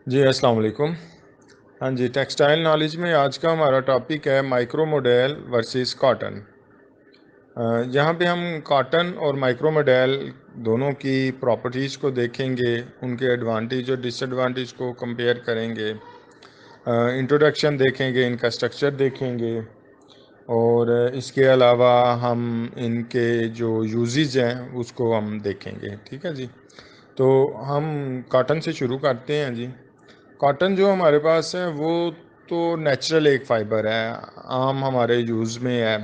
जी अस्सलाम वालेकुम। हाँ जी, टेक्सटाइल नॉलेज में आज का हमारा टॉपिक है माइक्रो मॉडल वर्सेस कॉटन। यहाँ पे हम कॉटन और माइक्रो मॉडल दोनों की प्रॉपर्टीज़ को देखेंगे, उनके एडवांटेज और डिसएडवांटेज को कंपेयर करेंगे, इंट्रोडक्शन देखेंगे, इनका स्ट्रक्चर देखेंगे और इसके अलावा हम इनके जो यूजेज हैं उसको हम देखेंगे। ठीक है जी। तो हम कॉटन से शुरू करते हैं जी। कॉटन जो हमारे पास है वो तो नेचुरल एक फ़ाइबर है, आम हमारे यूज़ में है।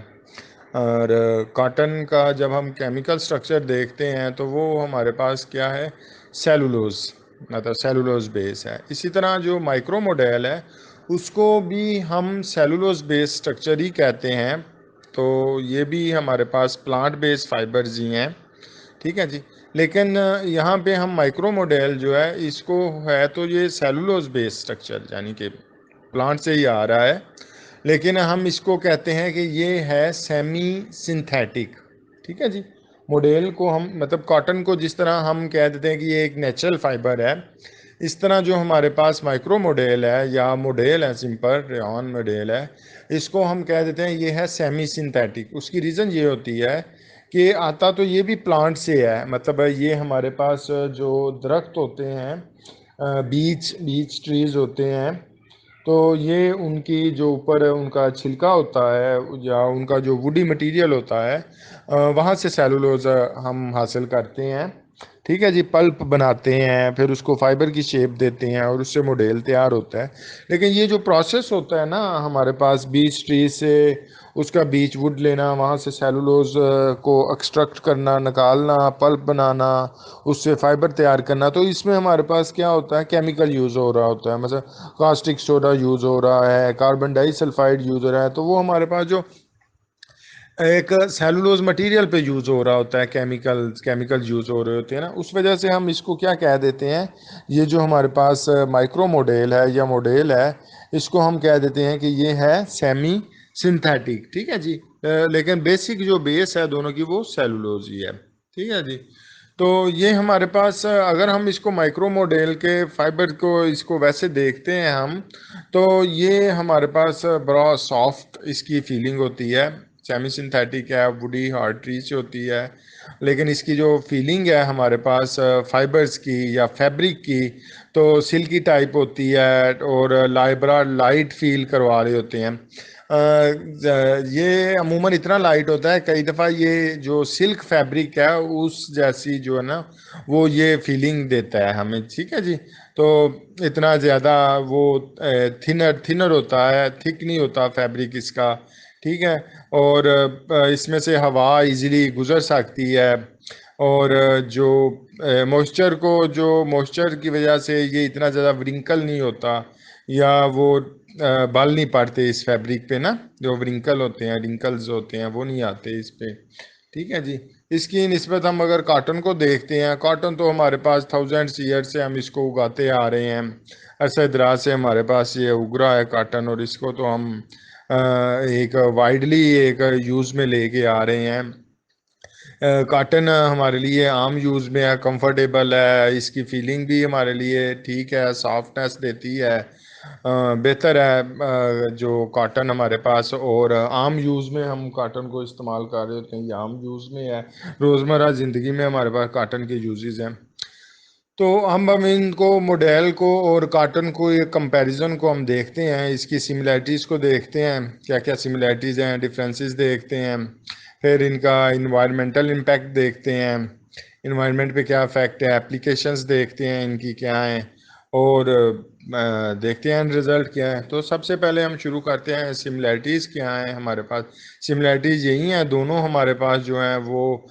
और कॉटन का जब हम केमिकल स्ट्रक्चर देखते हैं तो वो हमारे पास क्या है, सेलुलोज, मतलब सेलुलोज बेस है। इसी तरह जो माइक्रो मॉडल है उसको भी हम सेलुलोज बेस स्ट्रक्चर ही कहते हैं। तो ये भी हमारे पास प्लांट बेस्ड फाइबर्स ही हैं। ठीक है जी। लेकिन यहाँ पे हम माइक्रो मॉडल जो है इसको है तो ये सेलुलोज बेस्ड स्ट्रक्चर यानी कि प्लांट से ही आ रहा है, लेकिन हम इसको कहते हैं कि ये है सेमी सिंथेटिक। ठीक है जी। मॉडल को हम मतलब कॉटन को जिस तरह हम कह देते हैं कि ये एक नेचुरल फाइबर है, इस तरह जो हमारे पास माइक्रो मॉडल है या मॉडल है, सिंपल रेयॉन मॉडल है, इसको हम कह देते हैं ये है सेमी सिंथेटिक। उसकी रीज़न ये होती है कि आता तो ये भी प्लांट से है, मतलब ये हमारे पास जो दरख्त होते हैं, बीच बीच ट्रीज होते हैं, तो ये उनकी जो ऊपर उनका छिलका होता है या उनका जो वुडी मटेरियल होता है, वहाँ से सेलुलोज हम हासिल करते हैं। ठीक है जी। पल्प बनाते हैं, फिर उसको फाइबर की शेप देते हैं और उससे मॉडल तैयार होता है। लेकिन ये जो प्रोसेस होता है ना हमारे पास बीच ट्री से, उसका बीच वुड लेना, वहाँ से सेलुलोज को एक्सट्रैक्ट करना, निकालना, पल्प बनाना, उससे फाइबर तैयार करना, तो इसमें हमारे पास क्या होता है, केमिकल यूज़ हो रहा होता है। मतलब कास्टिक सोडा यूज़ हो रहा है, कार्बन डाइसल्फाइड यूज़ हो रहा है, तो वो हमारे पास जो एक सेलुलोज मटेरियल पे यूज़ हो रहा होता है, केमिकल यूज़ हो रहे होते हैं ना, उस वजह से हम इसको क्या कह देते हैं, ये जो हमारे पास माइक्रो मॉडल है या मॉडल है, इसको हम कह देते हैं कि ये है सेमी सिंथेटिक। ठीक है जी। लेकिन बेसिक जो बेस है दोनों की वो सेलुलोज ही है। ठीक है जी। तो ये हमारे पास अगर हम इसको माइक्रो मॉडल के फाइबर को इसको वैसे देखते हैं हम, तो ये हमारे पास बड़ा सॉफ्ट इसकी फीलिंग होती है, सेमी सिंथेटिक है, वुडी हार्ड ट्री से होती है। लेकिन इसकी जो फीलिंग है हमारे पास फाइबर्स की या फैब्रिक की, तो सिल्की टाइप होती है और बड़ा लाइट फील करवा रहे होते हैं। ये अमूमन इतना लाइट होता है, कई दफ़ा ये जो सिल्क फैब्रिक है उस जैसी जो है ना, वो ये फीलिंग देता है हमें। ठीक है जी। तो इतना ज़्यादा वो थिनर थिनर होता है, थिक नहीं होता फैब्रिक इसका। ठीक है। और इसमें से हवा इजीली गुजर सकती है। और जो मॉइस्चर की वजह से ये इतना ज़्यादा व्रिंकल नहीं होता, या वो बाल नहीं पड़ते इस फैब्रिक पे ना, जो व्रिंकल होते हैं, रिंकल्स होते हैं, वो नहीं आते इस पे। ठीक है जी। इसकी निस्बत हम अगर कॉटन को देखते हैं, कॉटन तो हमारे पास थाउजेंड्स ईयर से हम इसको उगाते आ रहे हैं, अरसे दराज से हमारे पास ये उग रहा है कॉटन, और इसको तो हम एक वाइडली एक यूज़ में लेके आ रहे हैं। कॉटन हमारे लिए आम यूज़ में है, कंफर्टेबल है, इसकी फीलिंग भी हमारे लिए ठीक है, सॉफ्टनेस देती है, बेहतर है जो कॉटन हमारे पास। और आम यूज़ में हम कॉटन को इस्तेमाल कर रहे होते हैं, ये आम यूज़ में है, रोज़मर्रा ज़िंदगी में हमारे पास कॉटन के यूजेस हैं। तो हम इनको मॉडल को और कॉटन को ये कंपैरिजन को हम देखते हैं, इसकी सिमिलैरिटीज़ को देखते हैं, क्या क्या सिमिलैरिटीज़ हैं, डिफरेंसेस देखते हैं। फिर इनका इन्वायरमेंटल इम्पैक्ट देखते हैं, इन्वायरमेंट पे क्या इफेक्ट है, एप्लीकेशंस देखते हैं इनकी क्या हैं, और देखते हैं रिजल्ट क्या है। तो सबसे पहले हम शुरू करते हैं सिमिलैरिटीज़ क्या हैं हमारे पास। सिमिलैरिटीज़ यही हैं, दोनों हमारे पास जो हैं वो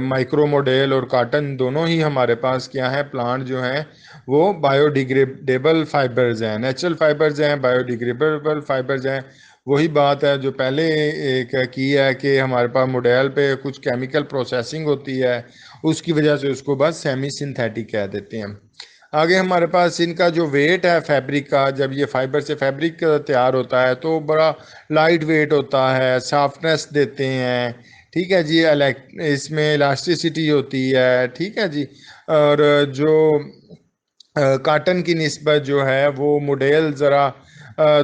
माइक्रो मॉडल और कॉटन दोनों ही हमारे पास क्या है, प्लांट जो हैं वो बायोडिग्रेडेबल फाइबर्स हैं, नेचुरल फाइबर्स हैं, बायोडिग्रेडेबल फाइबर्स हैं। वही बात है जो पहले एक की है कि हमारे पास मॉडल पे कुछ केमिकल प्रोसेसिंग होती है, उसकी वजह से उसको बस सेमी सिंथेटिक कह देते हैं। आगे हमारे पास इनका जो वेट है फैब्रिक का, जब ये फाइबर से फैब्रिक तैयार होता है तो बड़ा लाइट वेट होता है, सॉफ्टनेस देते हैं। ठीक है जी। इसमें इलास्टिसिटी होती है। ठीक है जी। और जो काटन की निस्बत जो है वो मॉडल ज़रा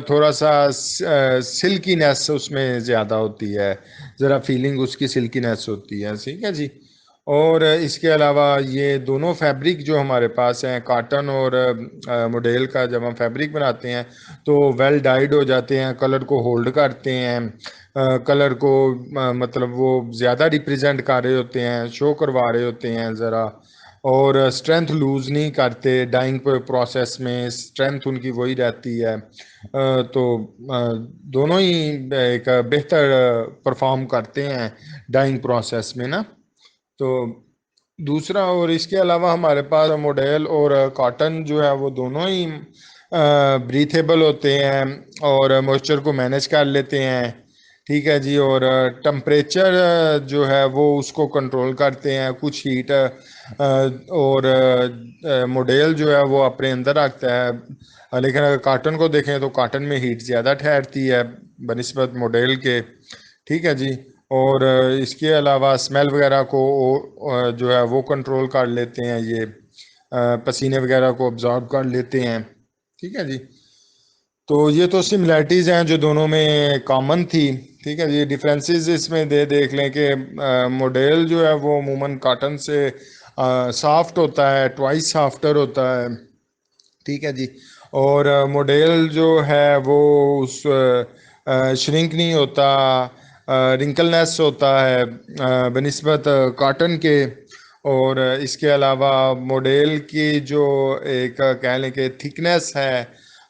थोड़ा सा सिल्कीनेस उसमें ज़्यादा होती है, ज़रा फीलिंग उसकी सिल्कीनेस होती है, ठीक है जी। और इसके अलावा ये दोनों फैब्रिक जो हमारे पास हैं, काटन और मॉडल का, जब हम फैब्रिक बनाते हैं तो वेल डाइड हो जाते हैं, कलर को होल्ड करते हैं, कलर को मतलब वो ज़्यादा रिप्रेजेंट कर रहे होते हैं, शो करवा रहे होते हैं ज़रा, और स्ट्रेंथ लूज़ नहीं करते डाइंग प्रोसेस में, स्ट्रेंथ उनकी वही रहती है। तो दोनों ही एक बेहतर परफॉर्म करते हैं डाइंग प्रोसेस में ना। तो दूसरा, और इसके अलावा हमारे पास मॉडल और कॉटन जो है वो दोनों ही ब्रीथेबल होते हैं और मॉइस्चर को मैनेज कर लेते हैं, ठीक है जी। और टम्परेचर जो है वो उसको कंट्रोल करते हैं, कुछ हीट और मॉडल जो है वो अपने अंदर रखता है। लेकिन अगर कॉटन को देखें तो कॉटन में हीट ज़्यादा ठहरती है बनिस्बत मॉडल के, ठीक है जी। और इसके अलावा स्मेल वगैरह को जो है वो कंट्रोल कर लेते हैं ये, पसीने वगैरह को ऑब्जॉर्ब कर लेते हैं, ठीक है जी। तो ये तो सिमिलैरिटीज़ हैं जो दोनों में कॉमन थी, ठीक है जी। डिफरेंसेस इसमें देख लें कि मॉडल जो है वो अमूमन कॉटन से सॉफ्ट होता है, ट्वाइस सॉफ्टर होता है, ठीक है जी। और मॉडल जो है वो उस श्रिंक नहीं होता, रिंकलनेस होता है बनिस्बत कॉटन के। और इसके अलावा मॉडल की जो एक कह लें कि थिकनेस है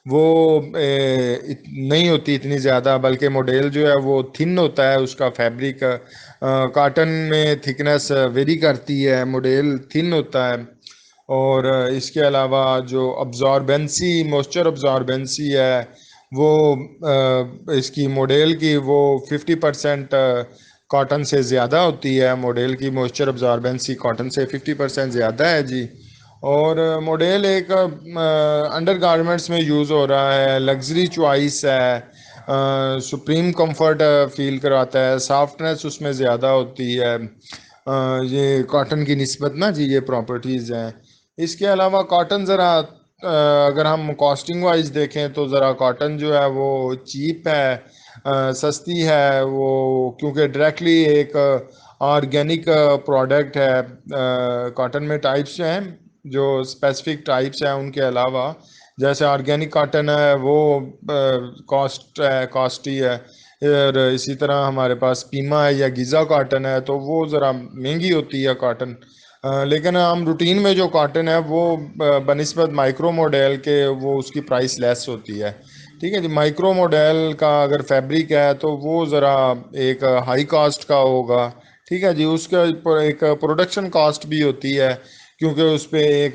वो नहीं होती इतनी ज़्यादा, बल्कि मॉडल जो है वो थिन होता है उसका फैब्रिक। कॉटन में थिकनेस वेरी करती है, मॉडल थिन होता है। और इसके अलावा जो अब्जॉर्बेंसी, मॉइस्चर अब्जॉर्बेंसी है वो इसकी मॉडल की वो 50% कॉटन से ज़्यादा होती है। मॉडल की मॉइस्चर अब्जॉर्बेंसी कॉटन से 50% ज़्यादा है जी। और मॉडल एक अंडर गारमेंट्स में यूज़ हो रहा है, लग्जरी चॉइस है, सुप्रीम कंफर्ट फील कराता है, सॉफ्टनेस उसमें ज़्यादा होती है, ये कॉटन की निस्बत ना जी, ये प्रॉपर्टीज़ हैं। इसके अलावा कॉटन ज़रा अगर हम कॉस्टिंग वाइज देखें तो ज़रा कॉटन जो है वो चीप है, सस्ती है वो, क्योंकि डायरेक्टली एक ऑर्गेनिक प्रोडक्ट है। कॉटन में टाइप्स हैं, जो स्पेसिफिक टाइप्स हैं, उनके अलावा जैसे ऑर्गेनिक कॉटन है वो कॉस्टी है। और इसी तरह हमारे पास पीमा है या गीज़ा कॉटन है, तो वो ज़रा महंगी होती है कॉटन। लेकिन हम रूटीन में जो कॉटन है वो बनिस्बत माइक्रो मॉडल के वो उसकी प्राइस लेस होती है, ठीक है जी। माइक्रो मॉडल का अगर फैब्रिक है तो वो ज़रा एक हाई कास्ट का होगा, ठीक है जी। उसका एक प्रोडक्शन कॉस्ट भी होती है, क्योंकि उस पर एक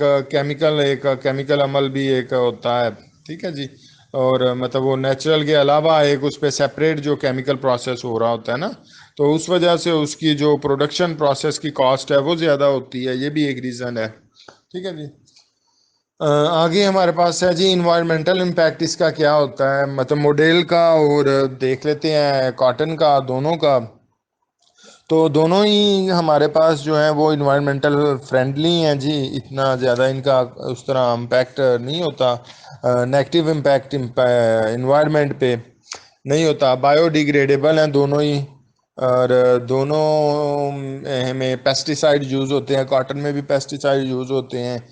केमिकल अमल भी एक होता है, ठीक है जी। और मतलब वो नेचुरल के अलावा एक उस पर सेपरेट जो केमिकल प्रोसेस हो रहा होता है ना, तो उस वजह से उसकी जो प्रोडक्शन प्रोसेस की कॉस्ट है वो ज़्यादा होती है, ये भी एक रीज़न है, ठीक है जी। आगे हमारे पास है जी इन्वायरमेंटल इम्पैक्ट इसका क्या होता है, मतलब मॉडल का और देख लेते हैं कॉटन का, दोनों का। तो दोनों ही हमारे पास जो है वो इन्वायरमेंटल फ्रेंडली हैं जी, इतना ज़्यादा इनका उस तरह इम्पैक्ट नहीं होता, नेगेटिव इम्पैक्ट इन्वायरमेंट पे नहीं होता, बायोडिग्रेडेबल हैं दोनों ही। और दोनों में पेस्टिसाइड यूज़ होते हैं, कॉटन में भी पेस्टिसाइड यूज़ होते हैं।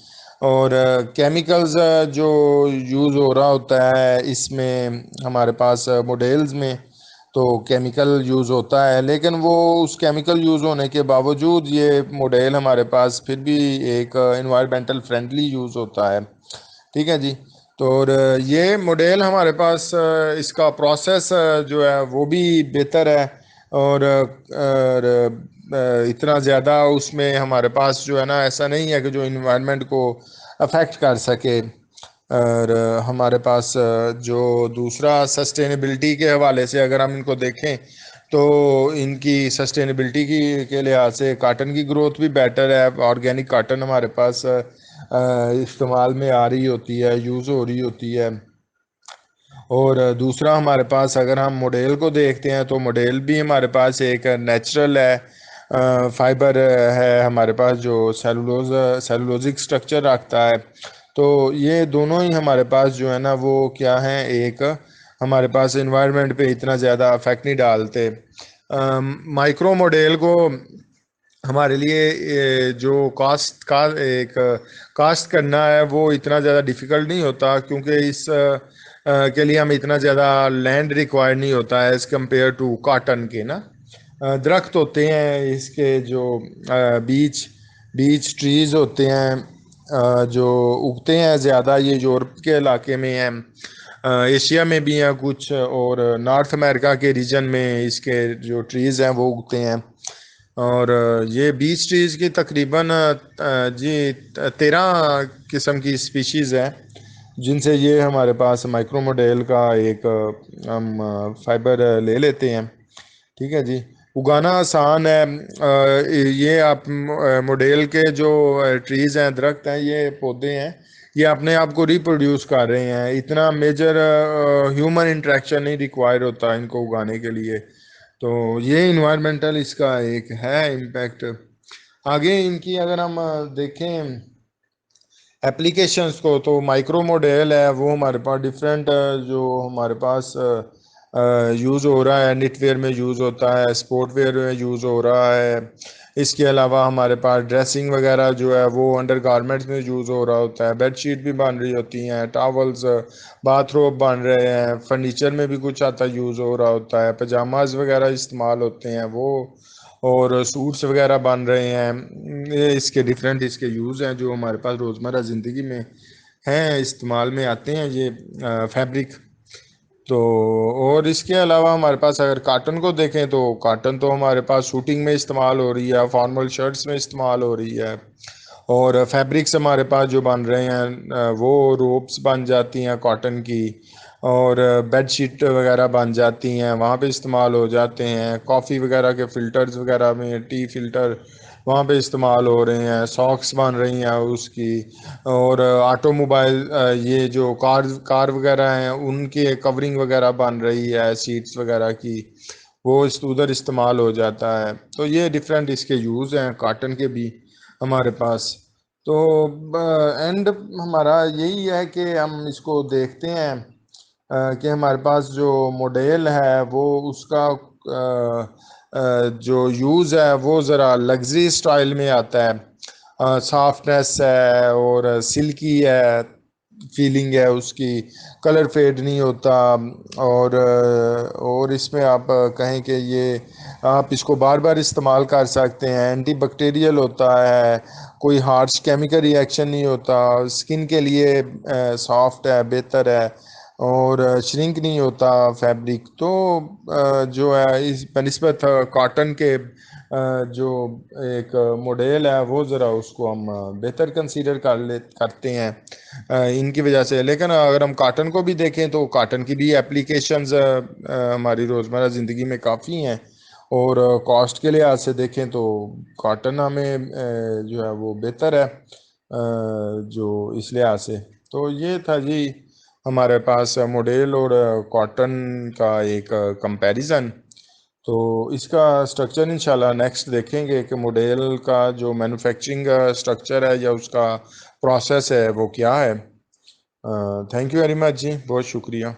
और केमिकल्स जो यूज़ हो रहा होता है इसमें हमारे पास मॉडल्स में, तो केमिकल यूज़ होता है, लेकिन वो उस केमिकल यूज़ होने के बावजूद ये मॉडल हमारे पास फिर भी एक इन्वायरमेंटल फ्रेंडली यूज़ होता है, ठीक है जी। तो और ये मॉडल हमारे पास इसका प्रोसेस जो है वो भी बेहतर है। और इतना ज़्यादा उसमें हमारे पास जो है ना ऐसा नहीं है कि जो इन्वायरमेंट को अफेक्ट कर सके। और हमारे पास जो दूसरा सस्टेनेबिलिटी के हवाले से अगर हम इनको देखें तो इनकी सस्टेनेबिलिटी की के लिहाज से काटन की ग्रोथ भी बेटर है, ऑर्गेनिक काटन हमारे पास इस्तेमाल में आ रही होती है, यूज़ हो रही होती है। और दूसरा हमारे पास अगर हम मॉडल को देखते हैं तो मॉडल भी हमारे पास एक नेचुरल है, फाइबर है हमारे पास जो सेलुलोजिक स्ट्रक्चर रखता है। तो ये दोनों ही हमारे पास जो है ना वो क्या है, एक हमारे पास इन्वायरमेंट पे इतना ज़्यादा अफेक्ट नहीं डालते। माइक्रो मॉडल को हमारे लिए जो कास्ट करना है वो इतना ज़्यादा डिफ़िकल्ट नहीं होता, क्योंकि इस के लिए हमें इतना ज़्यादा लैंड रिक्वायर नहीं होता है एज़ कम्पेयर टू कॉटन के ना। दरख्त होते हैं इसके जो बीच बीच ट्रीज़ होते हैं, जो उगते हैं ज़्यादा, ये यूरोप के इलाके में हैं, एशिया में भी हैं कुछ, और नॉर्थ अमेरिका के रीजन में इसके जो ट्रीज़ हैं वो उगते हैं। और ये बीच ट्रीज़ की तकरीबन जी 13 किस्म की स्पीशीज़ हैं, जिनसे ये हमारे पास माइक्रो मॉडल का एक हम फाइबर ले लेते हैं। ठीक है जी। उगाना आसान है। ये आप मॉडल के जो ट्रीज़ हैं, दरख्त हैं, ये पौधे हैं, ये अपने आप को रिप्रोड्यूस कर रहे हैं। इतना मेजर ह्यूमन इंटरेक्शन नहीं रिक्वायर होता इनको उगाने के लिए। तो ये इन्वायरमेंटल इसका एक है इम्पैक्ट। आगे इनकी अगर हम देखें एप्लीकेशंस को, तो माइक्रो मॉडल है वो हमारे पास डिफरेंट जो हमारे पास यूज़ हो रहा है, निटवेयर में यूज़ होता है, स्पोर्टवेयर में यूज़ हो रहा है। इसके अलावा हमारे पास ड्रेसिंग वगैरह जो है वो अंडर गारमेंट्स में यूज़ हो रहा होता है, बेडशीट भी बन रही होती हैं, टॉवल्स, बाथरोब बन रहे हैं, फर्नीचर में भी कुछ आता यूज़ हो रहा होता है, पजामाज वगैरह इस्तेमाल होते हैं वो, और सूट्स वगैरह बन रहे हैं। ये इसके डिफरेंट इसके यूज़ हैं जो हमारे पास रोज़मर्रा ज़िंदगी में हैं, इस्तेमाल में आते हैं ये फैब्रिक। तो और इसके अलावा हमारे पास अगर कॉटन को देखें, तो कॉटन तो हमारे पास शूटिंग में इस्तेमाल हो रही है, फॉर्मल शर्ट्स में इस्तेमाल हो रही है, और फैब्रिक्स हमारे पास जो बन रहे हैं वो रोप्स बन जाती हैं कॉटन की, और बेड शीट वगैरह बन जाती हैं, वहाँ पे इस्तेमाल हो जाते हैं। कॉफ़ी वगैरह के फ़िल्टर्स वगैरह में टी फ़िल्टर वहाँ पे इस्तेमाल हो रहे हैं, सॉक्स बन रही हैं उसकी, और ऑटोमोबाइल ये जो कार वगैरह हैं उनके कवरिंग वगैरह बन रही है, सीट्स वगैरह की, वो उधर इस्तेमाल हो जाता है। तो ये डिफरेंट इसके यूज़ हैं कॉटन के भी हमारे पास। तो एंड हमारा यही है कि हम इसको देखते हैं कि हमारे पास जो मॉडल है वो उसका जो यूज़ है वो ज़रा लग्जरी स्टाइल में आता है, सॉफ्टनेस है और सिल्की है, फीलिंग है उसकी, कलर फेड नहीं होता, और इसमें आप कहें कि ये आप इसको बार बार इस्तेमाल कर सकते हैं, एंटी बैक्टीरियल होता है, कोई हार्श केमिकल रिएक्शन नहीं होता, स्किन के लिए सॉफ्ट है, बेहतर है, और श्रिंक नहीं होता फैब्रिक। तो जो है इस बनिस्बत कॉटन के जो एक मॉडल है वो ज़रा उसको हम बेहतर कंसीडर करते हैं इनकी वजह से। लेकिन अगर हम कॉटन को भी देखें तो कॉटन की भी एप्लीकेशंस हमारी रोज़मर्रा ज़िंदगी में काफ़ी हैं, और कॉस्ट के लिहाज से देखें तो कॉटन हमें जो है वो बेहतर है जो इस लिहाज से। तो ये था जी हमारे पास मॉडल और कॉटन का एक कंपैरिजन। तो इसका स्ट्रक्चर इंशाल्लाह नेक्स्ट देखेंगे कि मॉडल का जो मैन्युफैक्चरिंग स्ट्रक्चर है या उसका प्रोसेस है वो क्या है। थैंक यू वेरी मच जी, बहुत शुक्रिया।